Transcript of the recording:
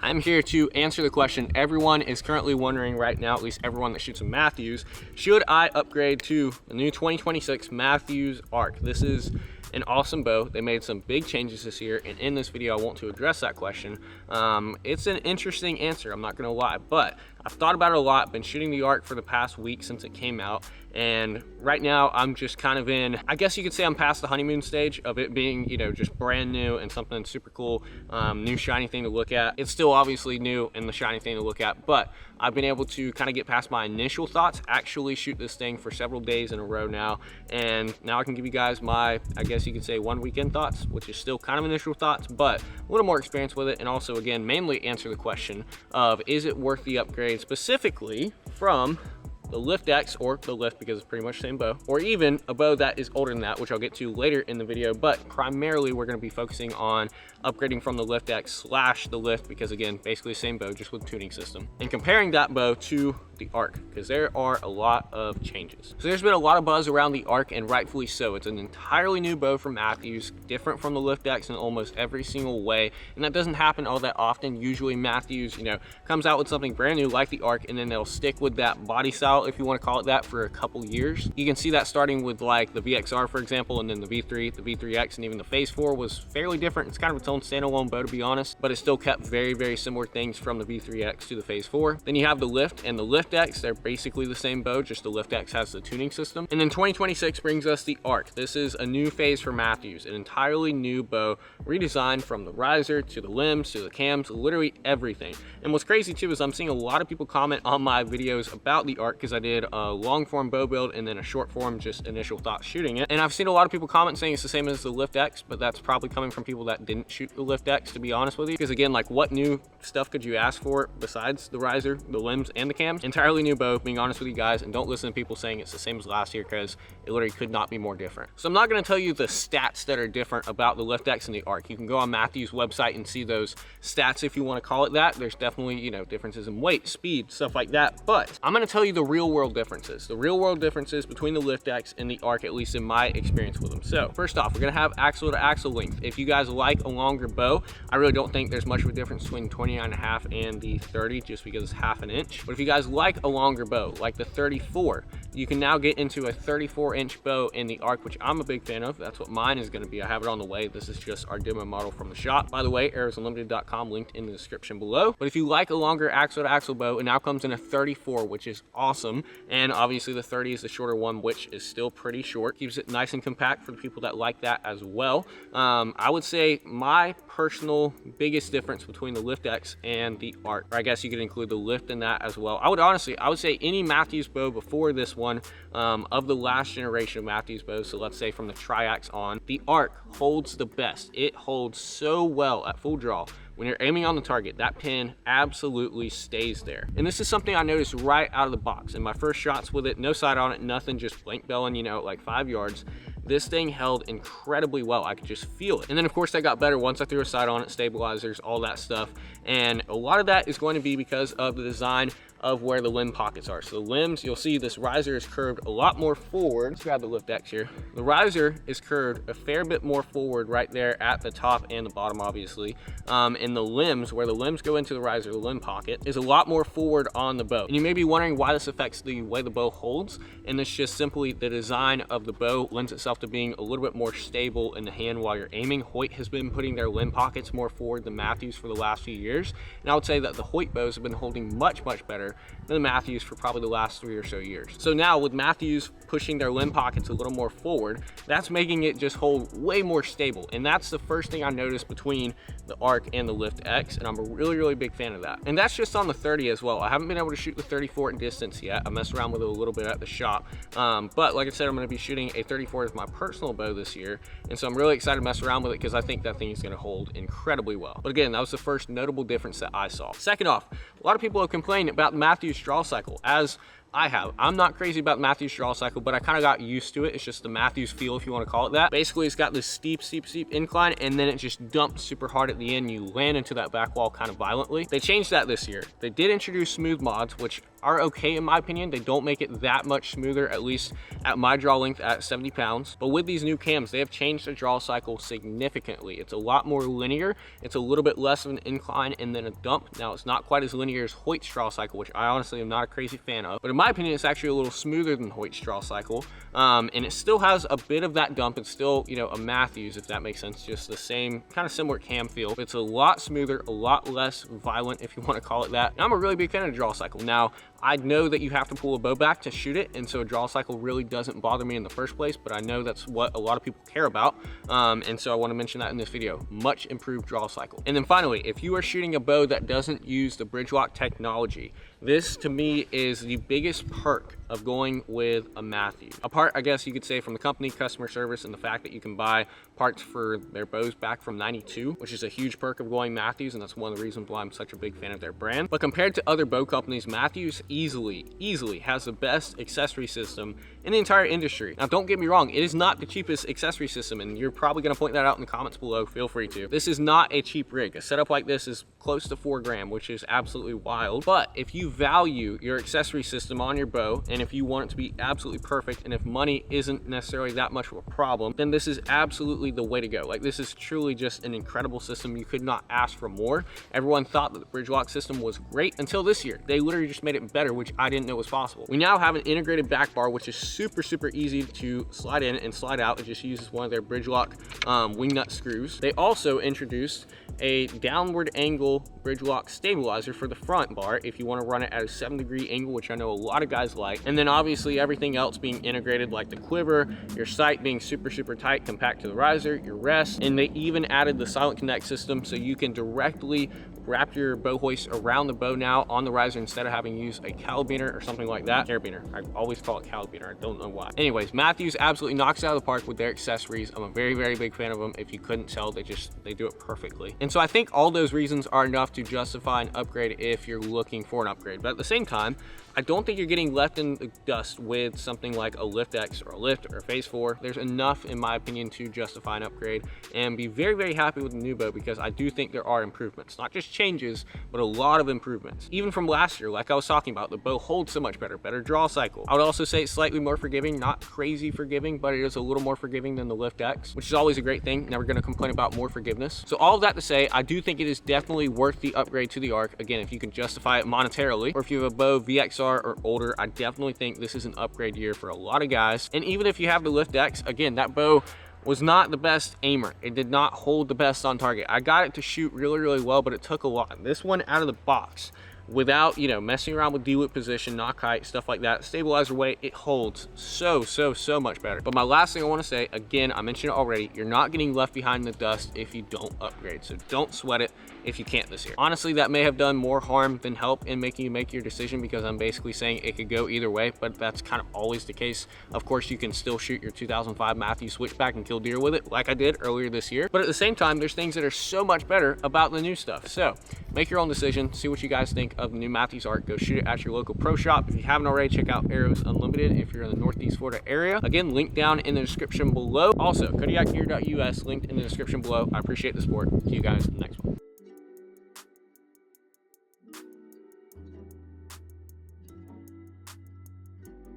I'm here to answer the question everyone is currently wondering right now, at least everyone that shoots a Mathews. Should I upgrade to the new 2026 Mathews Arc? This is an awesome bow. They made some big changes this year, and in this video I want to address that question. It's an interesting answer, I'm not gonna lie, but I've thought about it a lot, been shooting the Arc for the past week since it came out, and right now I'm just kind of in, I guess you could say I'm past the honeymoon stage of it being, you know, just brand new and something super cool, new shiny thing to look at. It's still obviously new and the shiny thing to look at, but I've been able to kind of get past my initial thoughts, actually shoot this thing for several days in a row now, and now I can give you guys my, I guess you could say, one weekend thoughts, which is still kind of initial thoughts, but a little more experience with it, and also again mainly answer the question of, is it worth the upgrade, specifically from the Lift X, or the Lift because it's pretty much the same bow, or even a bow that is older than that, which I'll get to later in the video. But primarily we're going to be focusing on upgrading from the Lift X / the Lift, because again, basically the same bow, just with tuning system, and comparing that bow to the Arc, because there are a lot of changes. So there's been a lot of buzz around the Arc, and rightfully so. It's an entirely new bow from Mathews, different from the Lift X in almost every single way, and that doesn't happen all that often. Usually Mathews, you know, comes out with something brand new like the Arc, and then they'll stick with that body style, if you want to call it that, for a couple years. You can see that starting with like the VXR, for example, and then the V3, the V3X, and even the Phase 4 was fairly different. It's kind of its own standalone bow, to be honest, but it still kept very, very similar things from the V3X to the Phase 4. Then you have the Lift and the Lift X. They're basically the same bow, just the Lift X has the tuning system. And then 2026 brings us the Arc. This is a new phase for Mathews, an entirely new bow, redesigned from the riser to the limbs to the cams, literally everything. And what's crazy too is I'm seeing a lot of people comment on my videos about the Arc, because I did a long form bow build and then a short form just initial thoughts shooting it, and I've seen a lot of people comment saying it's the same as the Lift X, but that's probably coming from people that didn't shoot the Lift X, to be honest with you, because again, like, what new stuff could you ask for besides the riser, the limbs, and the cams? Entirely new bow, being honest with you guys, and don't listen to people saying it's the same as last year, because it literally could not be more different. So I'm not going to tell you the stats that are different about the Lift X and the Arc. You can go on Mathews' website and see those stats if you want to call it that. There's definitely, you know, differences in weight, speed, stuff like that, but I'm going to tell you the real world differences. The real world differences between the Lift X and the Arc, at least in my experience with them. So first off, we're going to have axle to axle length. If you guys like a longer bow, I really don't think there's much of a difference between 29.5 and the 30, just because it's half an inch. But if you guys like a longer bow, like the 34, you can now get into a 34-inch bow in the Arc, which I'm a big fan of. That's what mine is going to be. I have it on the way. This is just our demo model from the shop. By the way, arrowsunlimited.com, linked in the description below. But if you like a longer axle to axle bow, it now comes in a 34, which is awesome. And obviously the 30 is the shorter one, which is still pretty short. Keeps it nice and compact for the people that like that as well. I would say my personal biggest difference between the Lift X and the Arc, or I guess you could include the Lift in that as well. I would say any Mathews bow before this one, of the last generation of Mathews bows, so let's say from the Triax on, the Arc holds the best. It holds so well at full draw. When you're aiming on the target, that pin absolutely stays there. And this is something I noticed right out of the box. In my first shots with it, no sight on it, nothing, just blank belling, you know, like 5 yards. This thing held incredibly well. I could just feel it. And then of course that got better once I threw a sight on it, stabilizers, all that stuff. And a lot of that is going to be because of the design of where the limb pockets are. So the limbs, you'll see this riser is curved a lot more forward. Let's grab the Lift X here. The riser is curved a fair bit more forward right there at the top and the bottom, obviously. And the limbs, where the limbs go into the riser, the limb pocket, is a lot more forward on the bow. And you may be wondering why this affects the way the bow holds, and it's just simply the design of the bow lends itself to being a little bit more stable in the hand while you're aiming. Hoyt has been putting their limb pockets more forward than Mathews for the last few years, and I would say that the Hoyt bows have been holding much, much better than the Mathews for probably the last 3 or so years. So now with Mathews pushing their limb pockets a little more forward, that's making it just hold way more stable. And that's the first thing I noticed between the Arc and the Lift X, and I'm a really, really big fan of that. And that's just on the 30 as well. I haven't been able to shoot the 34 in distance yet. I messed around with it a little bit at the shop. But like I said, I'm gonna be shooting a 34 as my personal bow this year. And so I'm really excited to mess around with it, because I think that thing is gonna hold incredibly well. But again, that was the first notable difference that I saw. Second off, a lot of people have complained about the Mathews draw cycle. As I have. I'm not crazy about Mathews draw cycle, but I kind of got used to it. It's just the Mathews feel, if you want to call it that. Basically, it's got this steep incline, and then it just dumps super hard at the end. You land into that back wall kind of violently. They changed that this year. They did introduce smooth mods, which are okay in my opinion. They don't make it that much smoother, at least at my draw length at 70 pounds. But with these new cams, they have changed the draw cycle significantly. It's a lot more linear. It's a little bit less of an incline and then a dump. Now, it's not quite as linear as Hoyt's draw cycle, which I honestly am not a crazy fan of. But in my opinion, it's actually a little smoother than Hoyt's draw cycle. And it still has a bit of that dump. It's still, you know, a Mathews, if that makes sense. Just the same kind of similar cam feel. It's a lot smoother, a lot less violent, if you want to call it that. And I'm a really big fan of the draw cycle. Now, I know that you have to pull a bow back to shoot it, and so a draw cycle really doesn't bother me in the first place, but I know that's what a lot of people care about, and so I want to mention that in this video. Much improved draw cycle. And then finally, if you are shooting a bow that doesn't use the bridge lock technology, this to me is the biggest perk of going with a Mathews. Apart, I guess you could say, from the company, customer service, and the fact that you can buy parts for their bows back from '92, which is a huge perk of going Mathews, and that's one of the reasons why I'm such a big fan of their brand. But compared to other bow companies, Mathews easily has the best accessory system in the entire industry. Now, don't get me wrong, it is not the cheapest accessory system, and you're probably going to point that out in the comments below. Feel free to. This is not a cheap rig. A setup like this is close to 4 grand, which is absolutely wild. But if you value your accessory system on your bow, and if you want it to be absolutely perfect, and if money isn't necessarily that much of a problem, then this is absolutely the way to go. Like, this is truly just an incredible system. You could not ask for more. Everyone thought that the bridge lock system was great until this year. They literally just made it better, which I didn't know was possible. We now have an integrated back bar, which is super easy to slide in and slide out. It just uses one of their bridge lock wing nut screws. They also introduced a downward angle bridge lock stabilizer for the front bar if you want to run it at a 7-degree angle, which I know a lot of guys like. And then obviously everything else being integrated, like the quiver, your sight being super tight, compact to the riser, your rest, and they even added the silent connect system, so you can directly wrap your bow hoist around the bow now on the riser instead of having to use a carabiner or something like that. Carabiner. I always call it carabiner. I don't know why. Anyways, Mathews absolutely knocks it out of the park with their accessories. I'm a very big fan of them. If you couldn't tell, they do it perfectly. And so I think all those reasons are enough to justify an upgrade if you're looking for an upgrade. But at the same time, I don't think you're getting left in the dust with something like a Lift X or a Lift or a Phase 4. There's enough, in my opinion, to justify an upgrade and be very happy with the new bow, because I do think there are improvements. Not just changes, but a lot of improvements. Even from last year, like I was talking about, the bow holds so much better draw cycle. I would also say it's slightly more forgiving, not crazy forgiving, but it is a little more forgiving than the Lift X, which is always a great thing. Never gonna complain about more forgiveness. So all of that to say, I do think it is definitely worth the upgrade to the Arc. Again, if you can justify it monetarily, or if you have a bow VXR or older, I definitely think this is an upgrade year for a lot of guys. And even if you have the Lift X, again, that bow was not the best aimer. It did not hold the best on target. I got it to shoot really well, but it took a lot. This one out of the box, without, you know, messing around with D-loop position, knock height, stuff like that, stabilizer weight, it holds so much better. But my last thing I want to say, again, I mentioned it already, you're not getting left behind in the dust if you don't upgrade. So don't sweat it if you can't this year. Honestly, that may have done more harm than help in making you make your decision, because I'm basically saying it could go either way, but that's kind of always the case. Of course, you can still shoot your 2005 Mathews switchback and kill deer with it, like I did earlier this year. But at the same time, there's things that are so much better about the new stuff. So make your own decision, see what you guys think of the new Mathews Arc. Go shoot it at your local pro shop. If you haven't already, check out Arrows Unlimited if you're in the Northeast Florida area. Again, link down in the description below. Also, KodiakGear.us linked in the description below. I appreciate the support. See you guys in the next one.